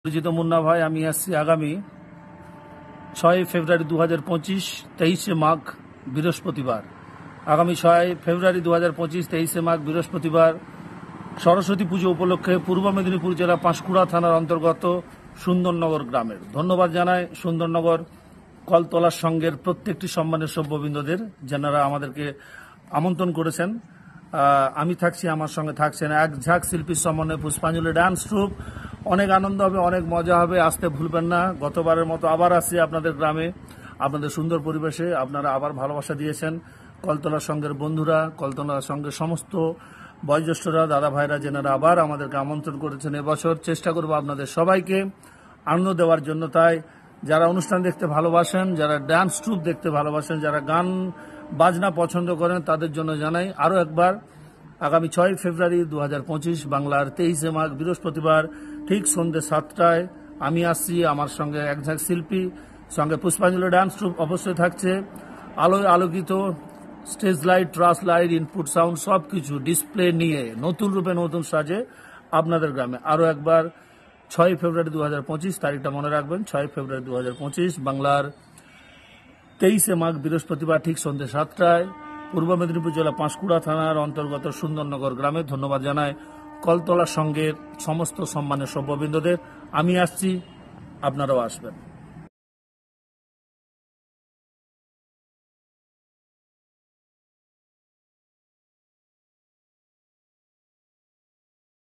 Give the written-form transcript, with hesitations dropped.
পরিচিত মুন্না ভাই, আমি আসছি আগামী 6 ফেব্রুয়ারি 2025 23 মাঘ বৃহস্পতিবার। আগামী 6 ফেব্রুয়ারি 2025 23 মাঘ বৃহস্পতিবার সরস্বতী পুজো উপলক্ষে পূর্ব মেদিনীপুর জেলা পাঁশকুড়া থানার অন্তর্গত সুন্দরনগর গ্রামের ধন্যবাদ জানায় সুন্দরনগর কলতলা সংঘের প্রত্যেকটি সম্মানের সভ্যবৃন্দদের, যারা আমাদেরকে আমন্ত্রণ করেছেন। আমি থাকছি, আমার সঙ্গে থাকছেন এক ঝাঁক শিল্পীর সমন্বয়ে পুষ্পাঞ্জলি ডান্স ট্রুপ। অনেক আনন্দ হবে, অনেক মজা হবে, আসতে ভুলবেন না। গতবারের মতো আবার আসছি আপনাদের গ্রামে, আপনাদের সুন্দর পরিবেশে। আপনারা আবার ভালোবাসা দিয়েছেন। কলতলা সংঘের বন্ধুরা, কলতলা সংঘের সমস্ত বয়োজ্যেষ্ঠরা, দাদা ভাইরা, যেনারা আবার আমাদেরকে আমন্ত্রণ করেছেন। এবছর চেষ্টা করব আপনাদের সবাইকে আনন্দ দেওয়ার জন্য। তাই যারা অনুষ্ঠান দেখতে ভালোবাসেন, যারা ডান্স ট্রুপ দেখতে ভালোবাসেন, যারা গান বাজনা পছন্দ করেন, তাদের জন্য জানাই আরও একবার আগামী 6 ফেব্রুয়ারি 2025 বাংলার 23 মাঘ বৃহস্পতিবার ঠিক সন্ধ্যে 7টায় আমি আসছি। আমার সঙ্গে এক ঝাঁক শিল্পী, সঙ্গে পুষ্পাঞ্জলি ডান্স ট্রুপ অবশ্যই থাকছে। আলোয় আলোকিত stage light, truss light, input sound সব কিছু ডিসপ্লে নিয়ে নতুন রূপে নতুন সাজে আপনাদের গ্রামে। আরও একবার 6 ফেব্রুয়ারি 2025 তারিখটা মনে রাখবেন। 6 ফেব্রুয়ারি 2025 বাংলার 23 মাঘ বৃহস্পতিবার ঠিক সন্ধ্যে 7টায় পূর্ব মেদিনীপুর জেলা পাঁশকুড়া থানার অন্তর্গত সুন্দরনগর গ্রামে। ধন্যবাদ জানায় কলতলা সংঘের সমস্ত সম্মানের সভ্যবৃন্দদের। আমি আসছি, আপনারাও আসবেন।